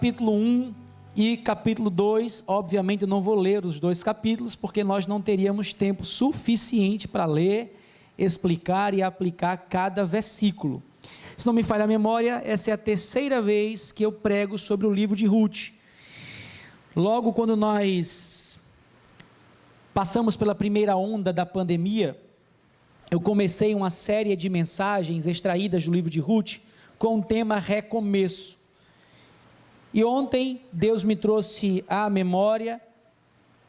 capítulo 1 e capítulo 2, obviamente eu não vou ler os dois capítulos, porque nós não teríamos tempo suficiente para ler, explicar e aplicar cada versículo. Se não me falha a memória, essa é a terceira vez que eu prego sobre o livro de Ruth. Logo quando nós passamos pela primeira onda da pandemia, eu comecei uma série de mensagens extraídas do livro de Ruth, com o tema recomeço. E ontem Deus me trouxe à memória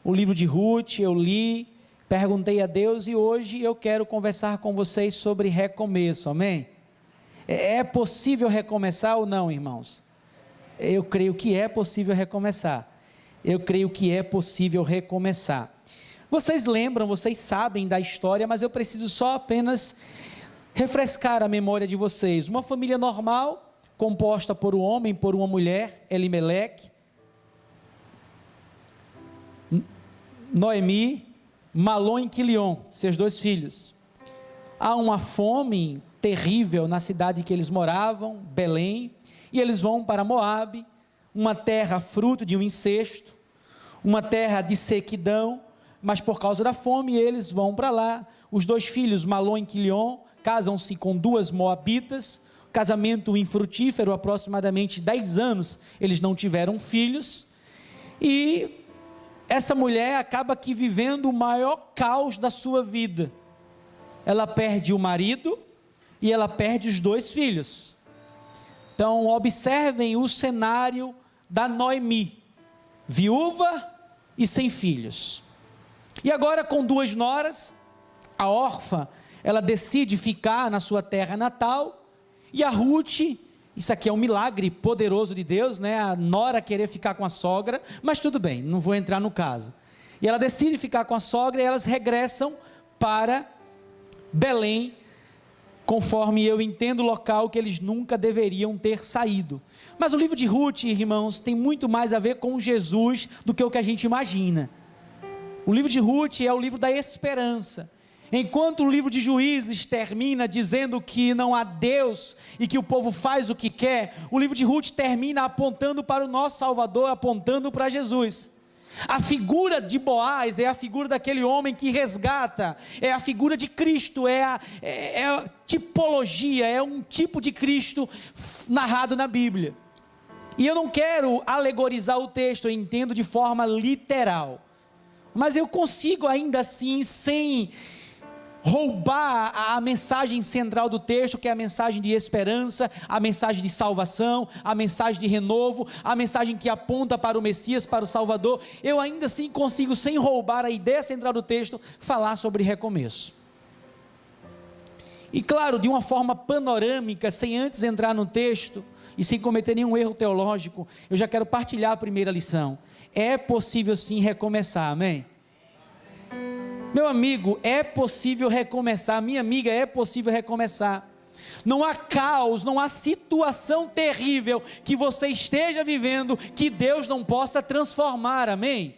o livro de Ruth, eu li, perguntei a Deus e hoje eu quero conversar com vocês sobre recomeço, amém? É possível recomeçar ou não, irmãos? Eu creio que é possível recomeçar, Vocês lembram, vocês sabem da história, mas eu preciso só apenas refrescar a memória de vocês. Uma família normal, composta por um homem, por uma mulher, Elimeleque, Noemi, Malom e Quilion, seus dois filhos. Há uma fome terrível na cidade que eles moravam, Belém, e eles vão para Moabe, uma terra fruto de um incesto, uma terra de sequidão, mas por causa da fome eles vão para lá. Os dois filhos, Malom e Quilion, casam-se com duas moabitas, casamento infrutífero, aproximadamente 10 anos, eles não tiveram filhos, e essa mulher acaba que vivendo o maior caos da sua vida. Ela perde o marido, e ela perde os dois filhos. Então observem o cenário da Noemi, viúva e sem filhos, e agora com duas noras, a órfã, ela decide ficar na sua terra natal, e a Ruth, isso aqui é um milagre poderoso de Deus, né? A nora querer ficar com a sogra, mas tudo bem, não vou entrar no caso. E ela decide ficar com a sogra e elas regressam para Belém, conforme eu entendo o local que eles nunca deveriam ter saído. Mas o livro de Ruth, irmãos, tem muito mais a ver com Jesus do que o que a gente imagina. O livro de Ruth é o livro da esperança. Enquanto o livro de Juízes termina dizendo que não há Deus e que o povo faz o que quer, o livro de Ruth termina apontando para o nosso Salvador, apontando para Jesus. A figura de Boaz é a figura daquele homem que resgata, é a figura de Cristo, é a tipologia, é um tipo de Cristo narrado na Bíblia. E eu não quero alegorizar o texto, eu entendo de forma literal, mas eu consigo ainda assim, sem roubar a mensagem central do texto, que é a mensagem de esperança, a mensagem de salvação, a mensagem de renovo, a mensagem que aponta para o Messias, para o Salvador. Eu ainda assim consigo, sem roubar a ideia central do texto, falar sobre recomeço. E claro, de uma forma panorâmica, sem antes entrar no texto e sem cometer nenhum erro teológico, eu já quero partilhar a primeira lição. É possível sim recomeçar, amém? Meu amigo, é possível recomeçar, minha amiga, é possível recomeçar. Não há caos, não há situação terrível que você esteja vivendo que Deus não possa transformar, amém?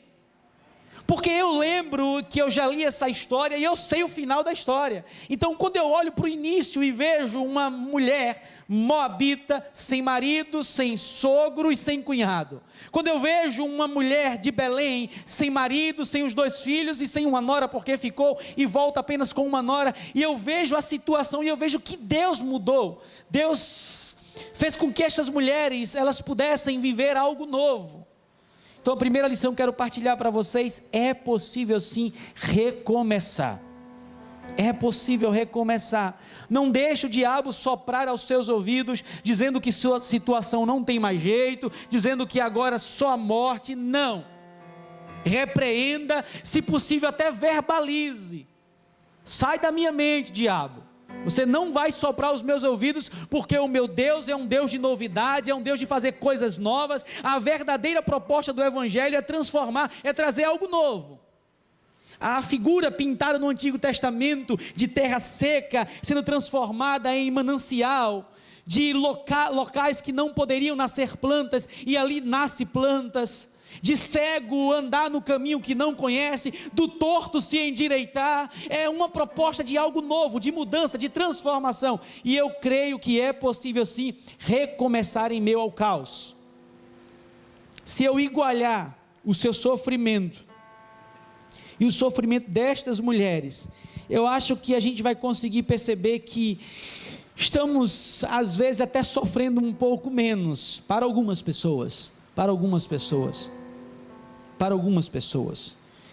Porque eu lembro que eu já li essa história e eu sei o final da história. Então quando eu olho para o início e vejo uma mulher moabita, sem marido, sem sogro e sem cunhado, quando eu vejo uma mulher de Belém, sem marido, sem os dois filhos e sem uma nora porque ficou e volta apenas com uma nora, e eu vejo a situação e eu vejo que Deus mudou, Deus fez com que estas mulheres, elas pudessem viver algo novo. Então a primeira lição que eu quero partilhar para vocês, é possível sim recomeçar. É possível recomeçar. Não deixe o diabo soprar aos seus ouvidos, dizendo que sua situação não tem mais jeito, dizendo que agora só a morte. Não. Repreenda, se possível até verbalize. Sai da minha mente, diabo. Você não vai soprar os meus ouvidos, porque o meu Deus é um Deus de novidade, é um Deus de fazer coisas novas. A verdadeira proposta do Evangelho é transformar, é trazer algo novo. A figura pintada no Antigo Testamento de terra seca, sendo transformada em manancial, de locais que não poderiam nascer plantas, e ali nasce plantas, de cego andar no caminho que não conhece, do torto se endireitar, é uma proposta de algo novo, de mudança, de transformação, e eu creio que é possível sim recomeçar em meio ao caos. se eu igualar o seu sofrimento e o sofrimento destas mulheres, eu acho que a gente vai conseguir perceber que estamos, às vezes, até sofrendo um pouco menos, para algumas pessoas.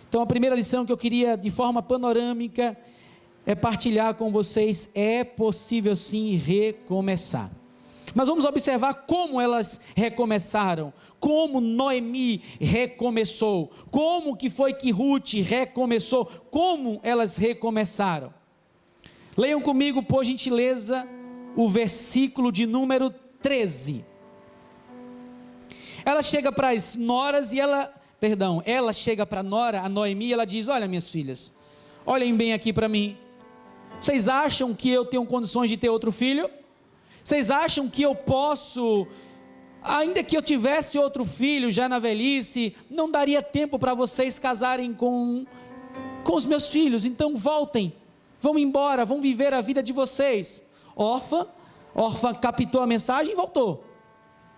Então, a primeira lição que eu queria, de forma panorâmica, é partilhar com vocês: é possível sim recomeçar. Mas vamos observar como elas recomeçaram, como Noemi recomeçou, como que foi que Ruth recomeçou, como elas recomeçaram. Leiam comigo, por gentileza, o versículo de número 13. Ela chega para as noras e ela chega para a nora, a Noemi, e ela diz: olha, minhas filhas, olhem bem aqui para mim. Vocês acham que eu tenho condições de ter outro filho? Vocês acham que eu posso, ainda que eu tivesse outro filho já na velhice, não daria tempo para vocês casarem com os meus filhos? Então voltem, vão embora, vão viver a vida de vocês. Orfa captou a mensagem e voltou.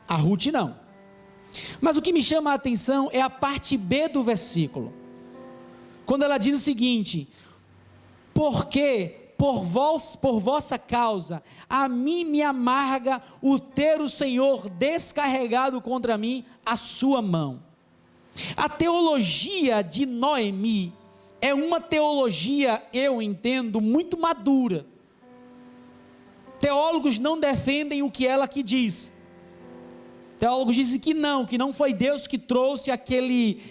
A Ruth não. Mas o que me chama a atenção é a parte B do versículo, quando ela diz o seguinte: porque por vossa causa, a mim me amarga o ter o Senhor descarregado contra mim a sua mão. A teologia de Noemi é uma teologia, eu entendo, muito madura. Teólogos não defendem o que ela aqui diz. Teólogos dizem que não foi Deus que trouxe aquele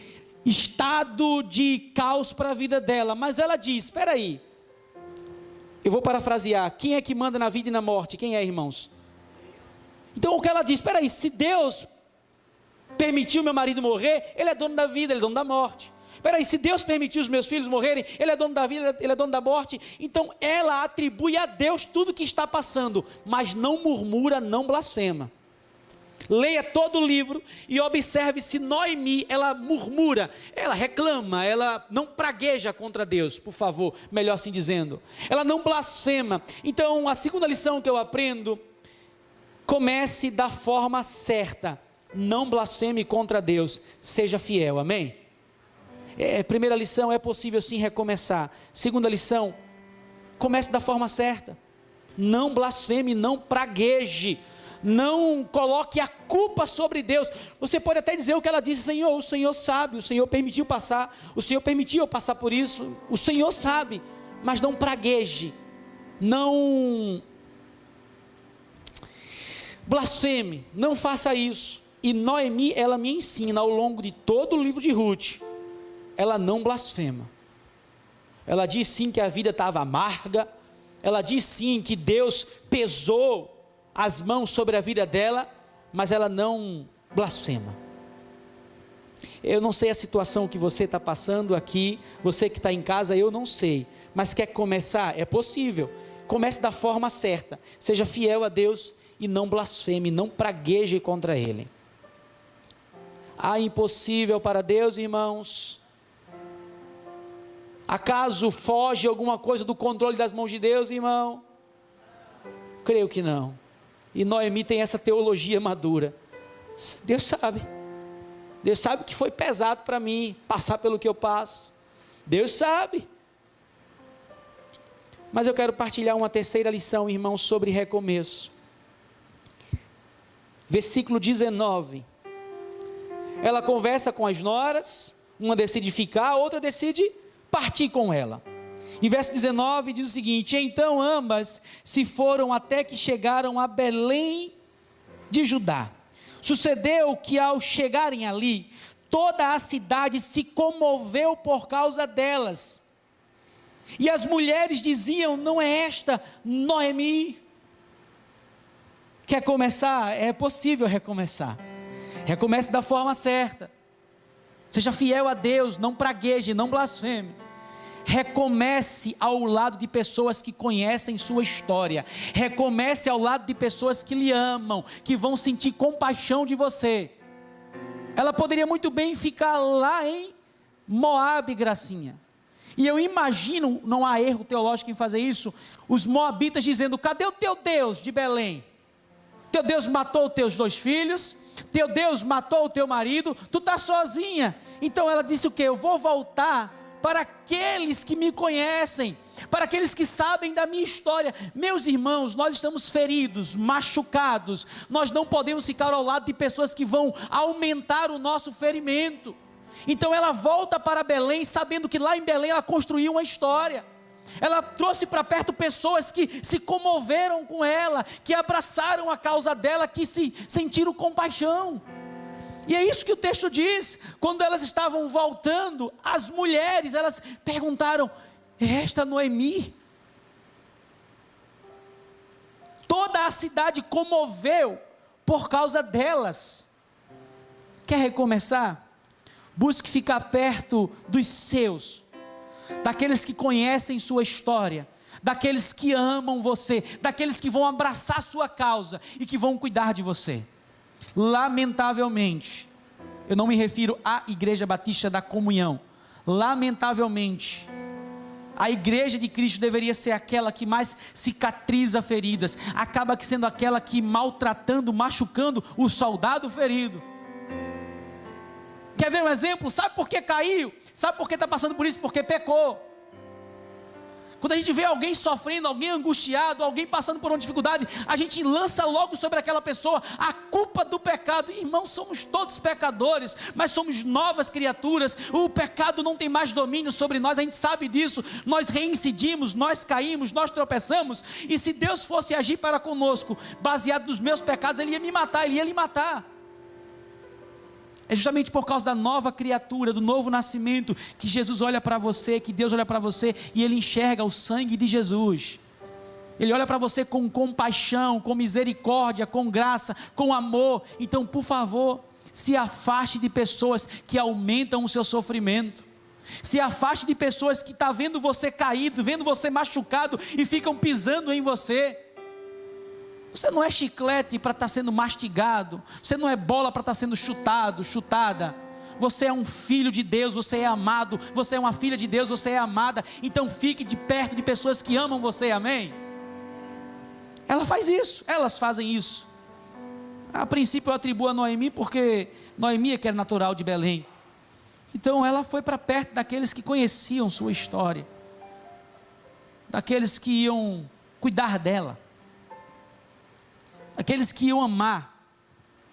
estado de caos para a vida dela, mas ela diz: espera aí, eu vou parafrasear, quem é que manda na vida e na morte? Quem é, irmãos? Então o que ela diz: espera aí, se Deus permitiu meu marido morrer, Ele é dono da vida, Ele é dono da morte. Espera aí, se Deus permitiu os meus filhos morrerem, Ele é dono da vida, Ele é dono da morte. Então ela atribui a Deus tudo que está passando, mas não murmura, não blasfema. Leia todo o livro e observe se Noemi, ela murmura, ela reclama, ela não pragueja contra Deus, por favor, melhor assim dizendo, ela não blasfema. Então a segunda lição que eu aprendo: comece da forma certa, não blasfeme contra Deus, seja fiel, amém? Primeira lição: é possível sim recomeçar. Segunda lição: comece da forma certa, não blasfeme, não pragueje, não coloque a culpa sobre Deus. Você pode até dizer o que ela disse: Senhor, o Senhor sabe, o Senhor permitiu passar, o Senhor permitiu eu passar por isso, o Senhor sabe, mas não pragueje, não blasfeme, não faça isso. E Noemi, ela me ensina ao longo de todo o livro de Ruth, ela não blasfema. Ela diz sim que a vida estava amarga, ela diz sim que Deus pesou as mãos sobre a vida dela, mas ela não blasfema. Eu não sei a situação que você está passando aqui, você que está em casa, eu não sei, mas quer começar? É possível. Comece da forma certa, seja fiel a Deus e não blasfeme, não pragueje contra Ele. Há impossível para Deus, irmãos? Acaso foge alguma coisa do controle das mãos de Deus, irmão? Creio que não. E Noemi tem essa teologia madura. Deus sabe que foi pesado para mim passar pelo que eu passo, Deus sabe. Mas eu quero partilhar uma terceira lição, irmãos, sobre recomeço. Versículo 19, ela conversa com as noras, uma decide ficar, a outra decide partir com ela. Em verso 19 diz o seguinte: então ambas se foram até que chegaram a Belém de Judá. Sucedeu que ao chegarem ali, toda a cidade se comoveu por causa delas. E as mulheres diziam: não é esta Noemi? Quer começar? É possível recomeçar. Recomece da forma certa. Seja fiel a Deus, não pragueje, não blasfeme. Recomece ao lado de pessoas que conhecem sua história. Recomece ao lado de pessoas que lhe amam, que vão sentir compaixão de você. Ela poderia muito bem ficar lá em Moabe, Gracinha. E eu imagino, não há erro teológico em fazer isso, os moabitas dizendo: cadê o teu Deus de Belém? Teu Deus matou os teus 2 filhos, teu Deus matou o teu marido, tu está sozinha. Então ela disse o quê? Eu vou voltar para aqueles que me conhecem, para aqueles que sabem da minha história. Meus irmãos, nós estamos feridos, machucados, nós não podemos ficar ao lado de pessoas que vão aumentar o nosso ferimento. Então ela volta para Belém, sabendo que lá em Belém ela construiu uma história. Ela trouxe para perto pessoas que se comoveram com ela, que abraçaram a causa dela, que se sentiram compaixão. E é isso que o texto diz. Quando elas estavam voltando, as mulheres, elas perguntaram: é esta Noemi? Toda a cidade comoveu por causa delas. Quer recomeçar? Busque ficar perto dos seus, daqueles que conhecem sua história, daqueles que amam você, daqueles que vão abraçar sua causa e que vão cuidar de você. Lamentavelmente, eu não me refiro à Igreja Batista da Comunhão, lamentavelmente, a igreja de Cristo deveria ser aquela que mais cicatriza feridas, acaba sendo aquela que maltratando, machucando o soldado ferido. Quer ver um exemplo? Sabe por que caiu? Sabe por que está passando por isso? Porque pecou. Quando a gente vê alguém sofrendo, alguém angustiado, alguém passando por uma dificuldade, a gente lança logo sobre aquela pessoa a culpa do pecado. Irmãos, somos todos pecadores, mas somos novas criaturas. O pecado não tem mais domínio sobre nós, a gente sabe disso. Nós reincidimos, nós caímos, nós tropeçamos. E se Deus fosse agir para conosco, baseado nos meus pecados, Ele ia me matar, Ele ia lhe matar. É justamente por causa da nova criatura, do novo nascimento, que Jesus olha para você, que Deus olha para você, e Ele enxerga o sangue de Jesus. Ele olha para você com compaixão, com misericórdia, com graça, com amor. Então, por favor, se afaste de pessoas que aumentam o seu sofrimento. Se afaste de pessoas que estão vendo você caído, vendo você machucado e ficam pisando em você. Você não é chiclete para estar sendo mastigado. Você não é bola para estar sendo chutado, chutada. Você é um filho de Deus, você é amado. Você é uma filha de Deus, você é amada. Então fique de perto de pessoas que amam você, amém? Ela faz isso, elas fazem isso. A princípio eu atribuo a Noemi, porque Noemi é que era natural de Belém. Então ela foi para perto daqueles que conheciam sua história, daqueles que iam cuidar dela, daqueles que iam amar,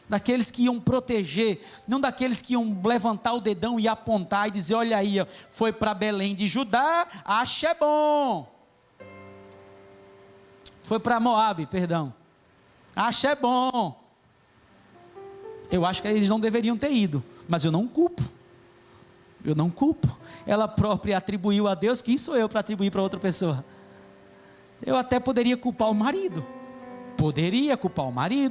daqueles que iam proteger, não daqueles que iam levantar o dedão e apontar e dizer: olha aí, foi para Belém de Judá, acha bom. Foi para Moabe, perdão, acha bom. Eu acho que eles não deveriam ter ido, mas eu não culpo. Ela própria atribuiu a Deus, quem sou eu para atribuir para outra pessoa? Eu até poderia culpar o marido.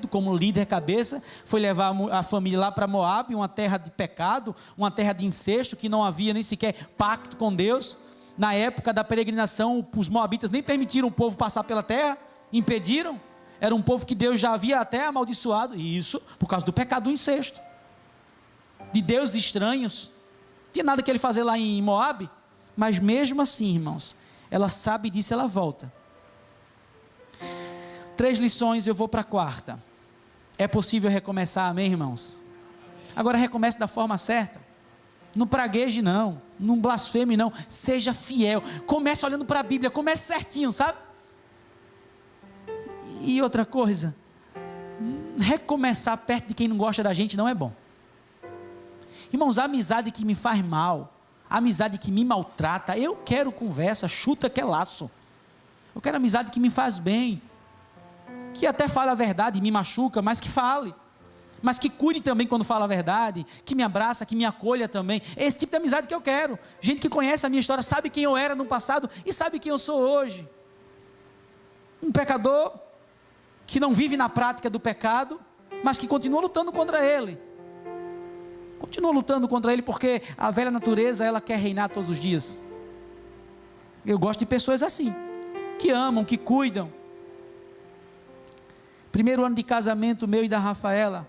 Como líder cabeça, foi levar a família lá para Moabe, uma terra de pecado, uma terra de incesto, que não havia nem sequer pacto com Deus. Na época da peregrinação, os moabitas nem permitiram o povo passar pela terra, impediram. Era um povo que Deus já havia até amaldiçoado, e isso por causa do pecado do incesto, de deuses estranhos. Não tinha nada que ele fazer lá em Moabe, mas mesmo assim, irmãos, ela sabe disso, ela volta. 3 lições, eu vou para a 4ª. É possível recomeçar, amém, irmãos? Agora recomece da forma certa. Não pragueje não, não blasfeme não, seja fiel. Comece olhando para a Bíblia, comece certinho, sabe? E outra coisa, recomeçar perto de quem não gosta da gente não é bom. Irmãos, a amizade que me faz mal, a amizade que me maltrata, eu quero conversa, chuta que é laço. Eu quero amizade que me faz bem, que até fala a verdade, me machuca, mas que fale, mas que cuide também quando fala a verdade, que me abraça, que me acolha também. É esse tipo de amizade que eu quero. Gente que conhece a minha história, sabe quem eu era no passado e sabe quem eu sou hoje. Um pecador que não vive na prática do pecado, mas que continua lutando contra ele. Continua lutando contra ele porque a velha natureza, ela quer reinar todos os dias. Eu gosto de pessoas assim, que amam, que cuidam. Primeiro ano de casamento meu e da Rafaela,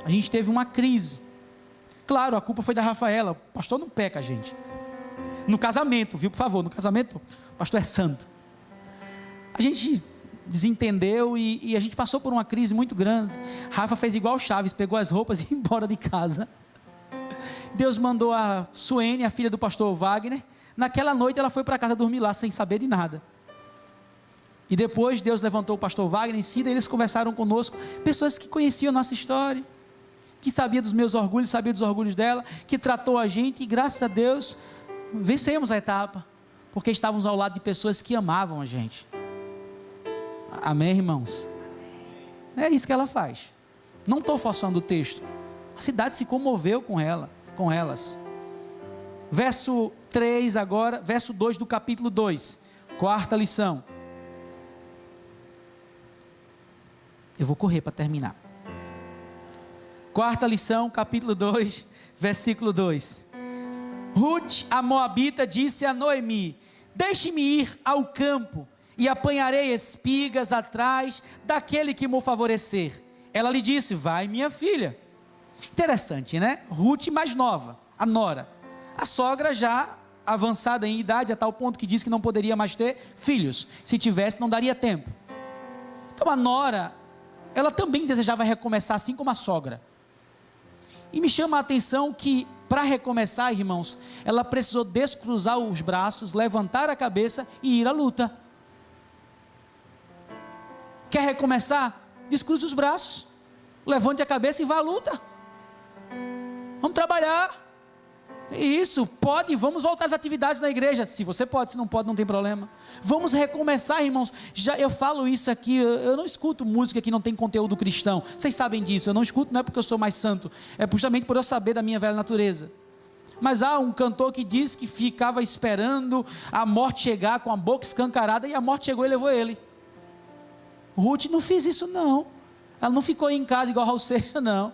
a gente teve uma crise. Claro, a culpa foi da Rafaela. O pastor não peca, gente. No casamento, viu, por favor, no casamento, o pastor é santo. A gente desentendeu e a gente passou por uma crise muito grande. Rafa fez igual Chaves, pegou as roupas e ia embora de casa. Deus mandou a Suene, a filha do pastor Wagner. Naquela noite ela foi para casa dormir lá, sem saber de nada. E depois Deus levantou o pastor Wagner em si, e eles conversaram conosco, pessoas que conheciam a nossa história, que sabia dos meus orgulhos, sabia dos orgulhos dela, que tratou a gente, e graças a Deus, vencemos a etapa, porque estávamos ao lado de pessoas que amavam a gente. Amém, irmãos? É isso que ela faz. Não estou forçando o texto. A cidade se comoveu com elas. Verso 3 agora, verso 2 do capítulo 2, quarta lição. Eu vou correr para terminar. Quarta lição, capítulo 2, versículo 2. Ruth, a moabita, disse a Noemi: deixe-me ir ao campo e apanharei espigas atrás daquele que me favorecer. Ela lhe disse: vai, minha filha. Interessante, né? Ruth mais nova, a nora. A sogra já avançada em idade, a tal ponto que disse que não poderia mais ter filhos. Se tivesse, não daria tempo. Então a nora, ela também desejava recomeçar, assim como a sogra. E me chama a atenção que, para recomeçar, irmãos, ela precisou descruzar os braços, levantar a cabeça e ir à luta. Quer recomeçar? Descruze os braços, levante a cabeça e vá à luta. Vamos trabalhar. Isso, pode, vamos voltar às atividades da igreja. Se você pode, se não pode, não tem problema. Vamos recomeçar, irmãos. Já eu falo isso aqui, eu não escuto música que não tem conteúdo cristão. Vocês sabem disso, eu não escuto, não é porque eu sou mais santo, é justamente por eu saber da minha velha natureza. Mas há um cantor que diz que ficava esperando a morte chegar com a boca escancarada, e a morte chegou e levou ele. Ruth não fez isso não. Ela não ficou em casa igual Raul Seixas, não.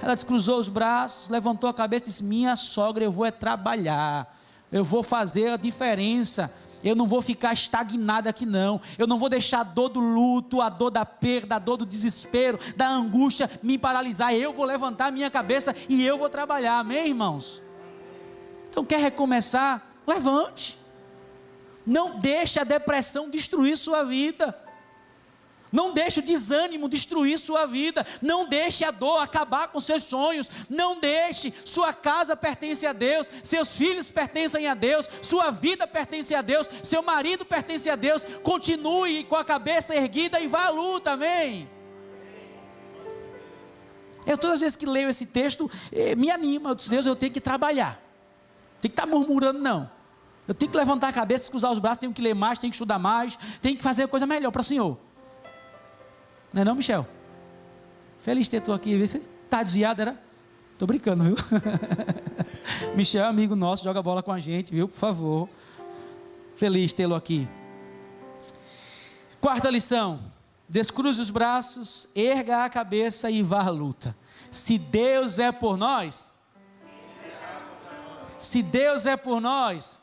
Ela descruzou os braços, levantou a cabeça e disse: minha sogra, eu vou trabalhar, eu vou fazer a diferença, eu não vou ficar estagnada aqui não, eu não vou deixar a dor do luto, a dor da perda, a dor do desespero, da angústia me paralisar. Eu vou levantar a minha cabeça e eu vou trabalhar. Amém, irmãos? Então quer recomeçar? Levante. Não deixe a depressão destruir sua vida. Não deixe o desânimo destruir sua vida. Não deixe a dor acabar com seus sonhos. Não deixe. Sua casa pertence a Deus. Seus filhos pertencem a Deus. Sua vida pertence a Deus. Seu marido pertence a Deus. Continue com a cabeça erguida e vá à luta. Amém? Eu todas as vezes que leio esse texto, me anima. Eu disse: Deus, eu tenho que trabalhar. Não tem que estar murmurando não. Eu tenho que levantar a cabeça, cruzar os braços. Tenho que ler mais, tenho que estudar mais. Tenho que fazer coisa melhor para o Senhor. Não é não, Michel? Feliz de ter tu aqui, viu? Você tá desviado, era? Tô brincando, viu? Michel é amigo nosso, joga bola com a gente, viu? Por favor. Feliz de tê-lo aqui. Quarta lição: descruze os braços, erga a cabeça e vá à luta. Se Deus é por nós, se Deus é por nós,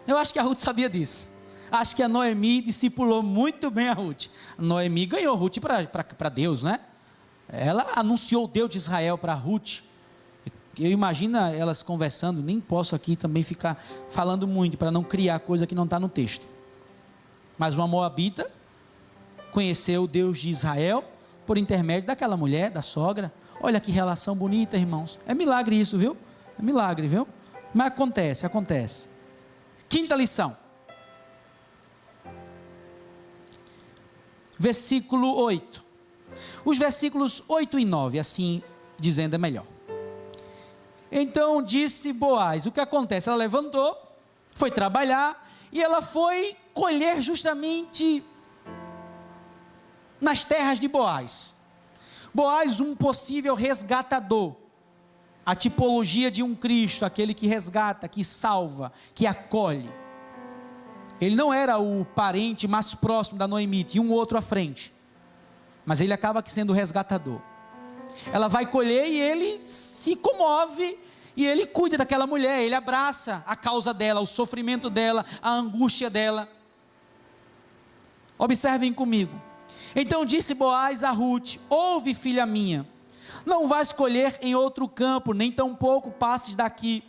eu acho que a Ruth sabia disso. Acho que a Noemi discipulou muito bem a Ruth. A Noemi ganhou Ruth para Deus, né? Ela anunciou o Deus de Israel para Ruth. Eu imagino elas conversando, nem posso aqui também ficar falando muito, para não criar coisa que não está no texto. Mas uma moabita conheceu o Deus de Israel por intermédio daquela mulher, da sogra. Olha que relação bonita, irmãos. É milagre isso, viu? É milagre, viu? Mas acontece. Quinta lição. Versículo 8. Os versículos 8 e 9, assim dizendo é melhor. Então disse Boaz: o que acontece? Ela levantou, foi trabalhar, e ela foi colher justamente nas terras de Boaz. Boaz, um possível resgatador, a tipologia de um Cristo, aquele que resgata, que salva, que acolhe. Ele não era o parente mais próximo da Noemi, tinha um outro à frente, mas ele acaba sendo o resgatador. Ela vai colher e ele se comove, e ele cuida daquela mulher, ele abraça a causa dela, o sofrimento dela, a angústia dela. Observem comigo. Então disse Boaz a Ruth: ouve, filha minha, não vais colher em outro campo, nem tampouco passes daqui,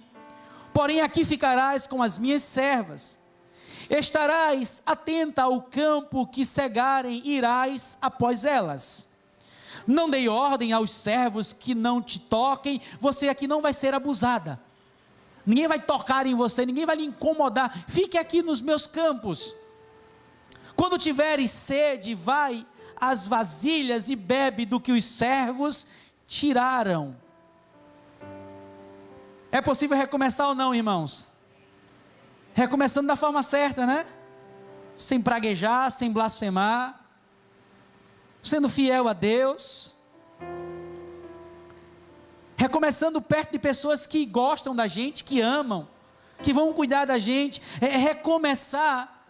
porém aqui ficarás com as minhas servas. Estarás atenta ao campo que cegarem, irás após elas. Não dei ordem aos servos que não te toquem, você aqui não vai ser abusada. Ninguém vai tocar em você, ninguém vai lhe incomodar. Fique aqui nos meus campos. Quando tiveres sede, vai às vasilhas e bebe do que os servos tiraram. É possível recomeçar ou não, irmãos? Recomeçando da forma certa, né? Sem praguejar, sem blasfemar, sendo fiel a Deus, recomeçando perto de pessoas que gostam da gente, que amam, que vão cuidar da gente. Recomeçar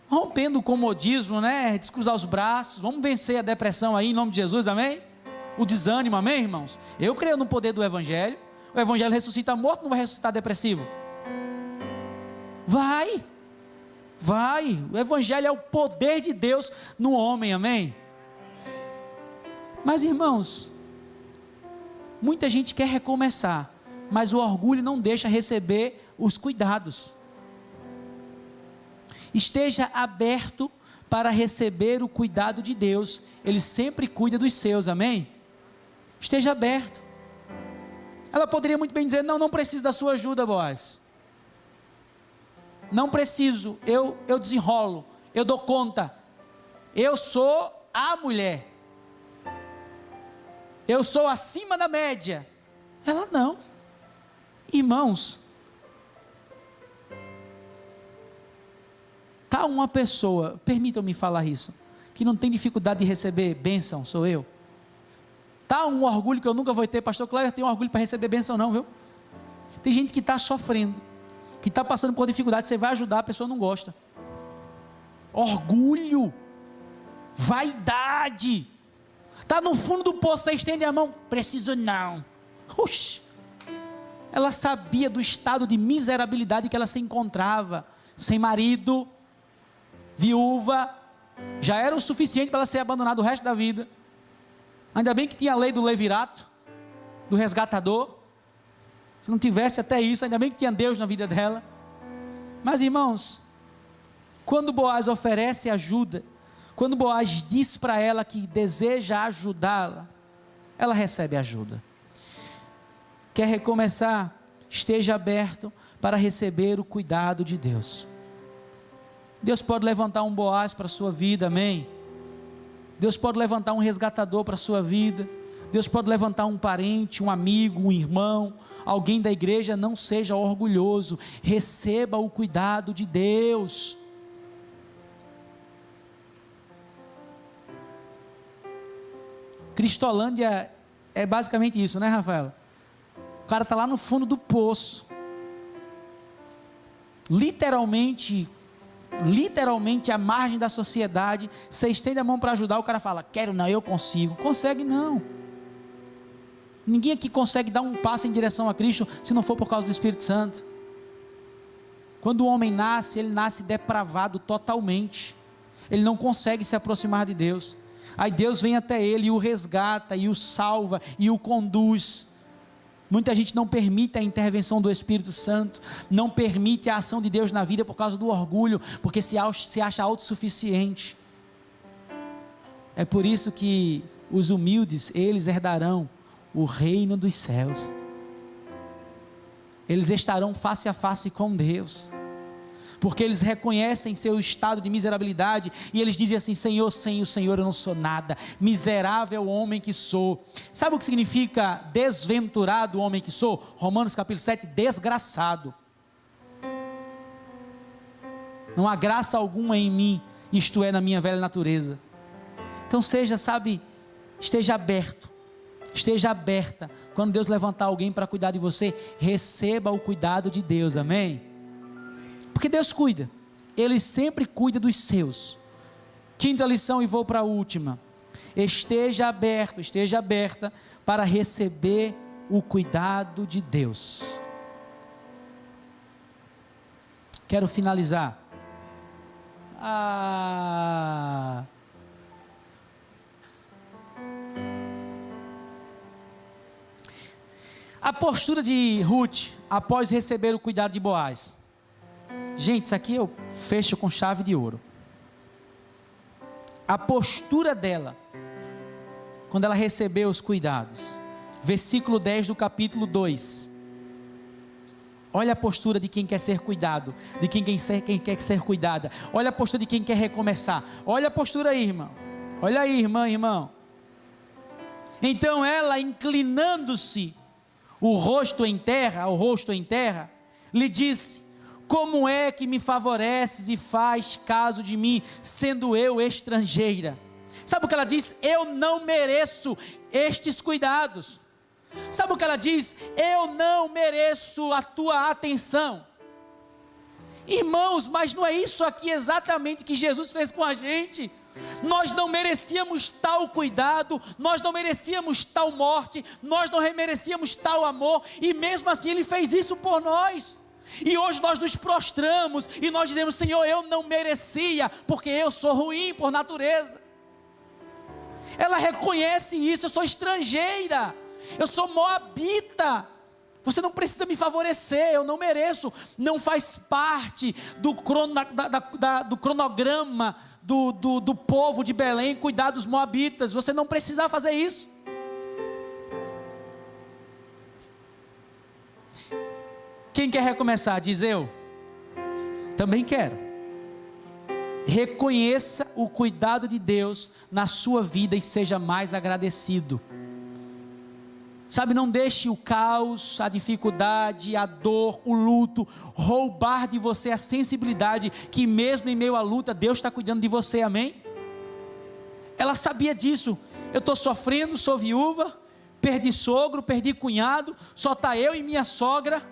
rompendo o comodismo, né? Descruzar os braços. Vamos vencer a depressão aí em nome de Jesus, amém? O desânimo, amém, irmãos? Eu creio no poder do Evangelho. O Evangelho ressuscita morto, não vai ressuscitar depressivo. Vai. O Evangelho é o poder de Deus no homem, amém? Mas, irmãos, muita gente quer recomeçar, mas o orgulho não deixa receber os cuidados. Esteja aberto para receber o cuidado de Deus. Ele sempre cuida dos seus, amém? Esteja aberto. Ela poderia muito bem dizer: não preciso da sua ajuda, Boaz. Não preciso, eu desenrolo, eu dou conta. Eu sou a mulher. Eu sou acima da média. Ela não. Irmãos, está uma pessoa, permitam-me falar isso, que não tem dificuldade de receber bênção, sou eu. Está um orgulho que eu nunca vou ter. Pastor Cléber tem um orgulho para receber bênção não, viu? Tem gente que está sofrendo, que está passando por dificuldade, você vai ajudar, a pessoa não gosta. Orgulho, vaidade, está no fundo do poço, você estende a mão, preciso não. Oxi, ela sabia do estado de miserabilidade que ela se encontrava, sem marido, viúva, já era o suficiente para ela ser abandonada o resto da vida. Ainda bem que tinha a lei do levirato, do resgatador. Se não tivesse até isso, ainda bem que tinha Deus na vida dela. Mas, irmãos, quando Boaz oferece ajuda, quando Boaz diz para ela que deseja ajudá-la, ela recebe ajuda. Quer recomeçar? Esteja aberto para receber o cuidado de Deus. Deus pode levantar um Boaz para a sua vida, amém? Deus pode levantar um resgatador para a sua vida. Deus pode levantar um parente, um amigo, um irmão, alguém da igreja. Não seja orgulhoso, receba o cuidado de Deus. Cristolândia é basicamente isso, né, Rafael? O cara está lá no fundo do poço, literalmente à margem da sociedade. Você estende a mão para ajudar, o cara fala: quero não, eu consigo. Consegue não. Ninguém aqui consegue dar um passo em direção a Cristo se não for por causa do Espírito Santo. Quando o homem nasce, ele nasce depravado totalmente, ele não consegue se aproximar de Deus. Aí Deus vem até ele e o resgata, e o salva, e o conduz. Muita gente não permite a intervenção do Espírito Santo, não permite a ação de Deus na vida por causa do orgulho, porque se acha autossuficiente. É por isso que os humildes, eles herdarão o reino dos céus. Eles estarão face a face com Deus, porque eles reconhecem seu estado de miserabilidade, e eles dizem assim: Senhor, sem o Senhor eu não sou nada, miserável homem que sou. Sabe o que significa desventurado homem que sou? Romanos capítulo 7, desgraçado. Não há graça alguma em mim, isto é, na minha velha natureza. Então esteja aberto, esteja aberta, quando Deus levantar alguém para cuidar de você, receba o cuidado de Deus, amém? Porque Deus cuida, Ele sempre cuida dos seus. Quinta lição, e vou para a última: esteja aberto, esteja aberta para receber o cuidado de Deus. Quero finalizar. A postura de Ruth após receber o cuidado de Boaz. Gente, isso aqui eu fecho com chave de ouro. A postura dela, quando ela recebeu os cuidados. Versículo 10 do capítulo 2. Olha a postura de quem quer ser cuidado, de quem quer ser cuidada. Olha a postura de quem quer recomeçar. Olha a postura aí, irmão. Olha aí, irmão. Então ela, inclinando-se, o rosto em terra, lhe disse: como é que me favoreces e faz caso de mim, sendo eu estrangeira? Sabe o que ela diz? Eu não mereço estes cuidados. Sabe o que ela diz? Eu não mereço a tua atenção. Irmãos, mas não é isso aqui exatamente que Jesus fez com a gente? Nós não merecíamos tal cuidado, nós não merecíamos tal morte, nós não merecíamos tal amor, e mesmo assim Ele fez isso por nós. E hoje nós nos prostramos e nós dizemos: Senhor, eu não merecia, porque eu sou ruim por natureza. Ela reconhece isso: eu sou estrangeira, eu sou moabita, você não precisa me favorecer, eu não mereço, não faz parte do cronograma do povo de Belém cuidar dos moabitas, você não precisa fazer isso. Quem quer recomeçar? Diz eu. Também quero. Reconheça o cuidado de Deus na sua vida e seja mais agradecido. Sabe, não deixe o caos, a dificuldade, a dor, o luto roubar de você a sensibilidade que mesmo em meio à luta Deus está cuidando de você, amém? Ela sabia disso. Eu estou sofrendo, sou viúva, perdi sogro, perdi cunhado, só está eu e minha sogra.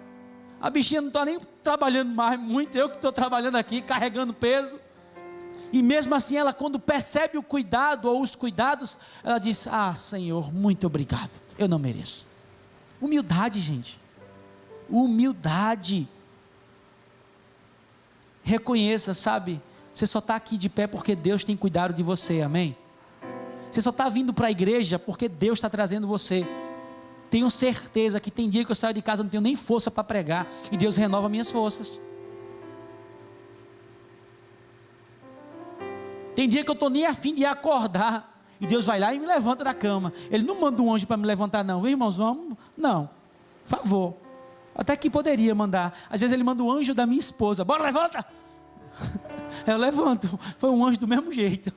A bichinha não está nem trabalhando mais muito, eu que estou trabalhando aqui, carregando peso. E mesmo assim ela, quando percebe o cuidado ou os cuidados, ela diz: ah, Senhor, muito obrigado, eu não mereço. Humildade, gente, humildade. Reconheça, sabe, você só está aqui de pé porque Deus tem cuidado de você, amém? Você só está vindo para a igreja porque Deus está trazendo você. Tenho certeza que tem dia que eu saio de casa, não tenho nem força para pregar, e Deus renova minhas forças. Tem dia que eu estou nem afim de acordar, e Deus vai lá e me levanta da cama. Ele não manda um anjo para me levantar não, vem irmãos, vamos, não, por favor, até que poderia mandar. Às vezes Ele manda o anjo da minha esposa: bora, levanta. Eu levanto, foi um anjo do mesmo jeito.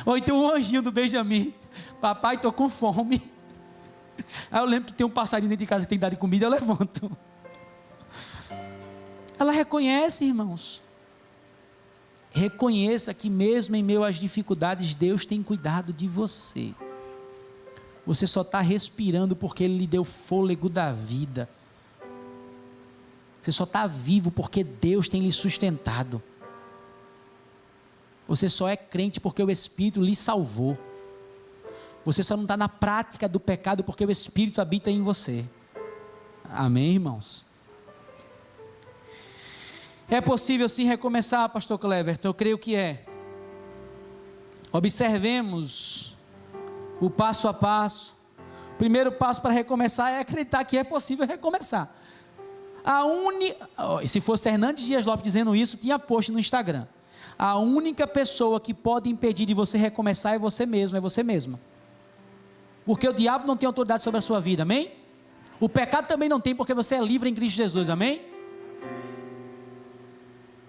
Ou então um anjinho do Benjamin: papai, estou com fome. Aí eu lembro que tem um passarinho dentro de casa que tem que dar de comida, eu levanto. Ela reconhece, irmãos. Reconheça que mesmo em meio às dificuldades, Deus tem cuidado de você. Você só está respirando porque Ele lhe deu fôlego da vida. Você só está vivo porque Deus tem lhe sustentado. Você só é crente porque o Espírito lhe salvou. Você só não está na prática do pecado porque o Espírito habita em você. Amém, irmãos? É possível sim recomeçar, pastor Cleverton? Eu creio que é. Observemos o passo a passo. O primeiro passo para recomeçar é acreditar que é possível recomeçar. Se fosse Hernandes Dias Lopes dizendo isso, tinha post no Instagram. A única pessoa que pode impedir de você recomeçar é você mesmo, é você mesma. Porque o diabo não tem autoridade sobre a sua vida, amém? O pecado também não tem, porque você é livre em Cristo Jesus, amém?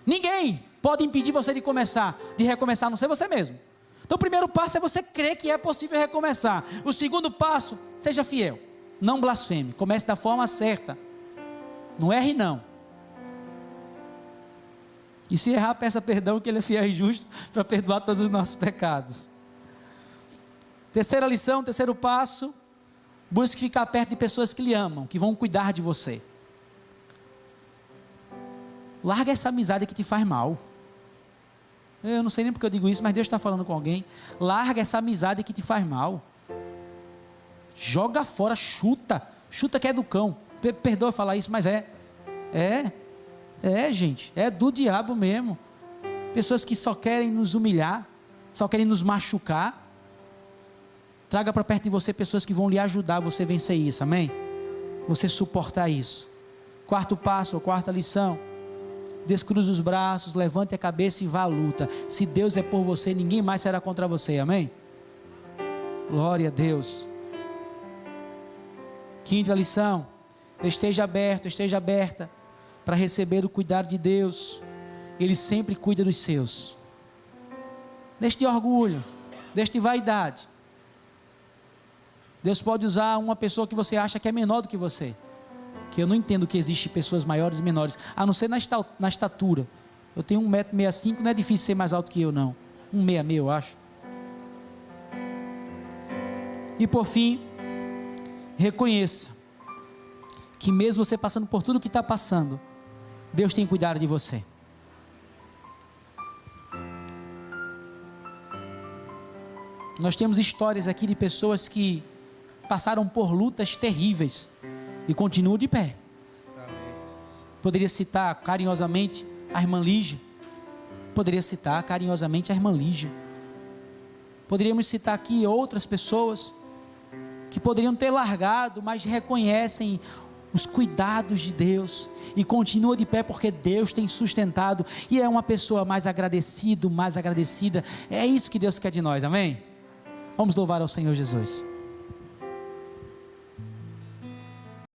Ninguém pode impedir você de recomeçar, a não ser você mesmo. Então o primeiro passo é você crer que é possível recomeçar. O segundo passo: seja fiel, não blasfeme, comece da forma certa, não erre não. E se errar, peça perdão, que Ele é fiel e justo para perdoar todos os nossos pecados. Terceira lição, terceiro passo: busque ficar perto de pessoas que lhe amam, que vão cuidar de você. Larga essa amizade que te faz mal. Eu não sei nem porque eu digo isso, mas Deus está falando com alguém. Larga essa amizade que te faz mal. Joga fora, chuta que é do cão. Perdoa falar isso, mas gente, é do diabo mesmo. Pessoas que só querem nos humilhar, só querem nos machucar. Traga para perto de você pessoas que vão lhe ajudar a você vencer isso, amém? Você suportar isso. Quarto passo, ou quarta lição: descruze os braços, levante a cabeça e vá à luta. Se Deus é por você, ninguém mais será contra você, amém? Glória a Deus. Quinta lição: esteja aberto, esteja aberta para receber o cuidado de Deus. Ele sempre cuida dos seus. Deixe de orgulho, deixe de vaidade. Deus pode usar uma pessoa que você acha que é menor do que você, que eu não entendo que existe pessoas maiores e menores, a não ser na estatura. Eu tenho 1,65 m, não é difícil ser mais alto que eu não, 1,66 m eu acho. E por fim, reconheça que mesmo você passando por tudo o que está passando, Deus tem cuidado de você. Nós temos histórias aqui de pessoas que passaram por lutas terríveis e continuam de pé. Poderia citar carinhosamente a irmã Lígia. Poderíamos citar aqui outras pessoas que poderiam ter largado, mas reconhecem os cuidados de Deus e continuam de pé porque Deus tem sustentado, e é uma pessoa mais agradecida. É isso que Deus quer de nós, amém? Vamos louvar ao Senhor Jesus.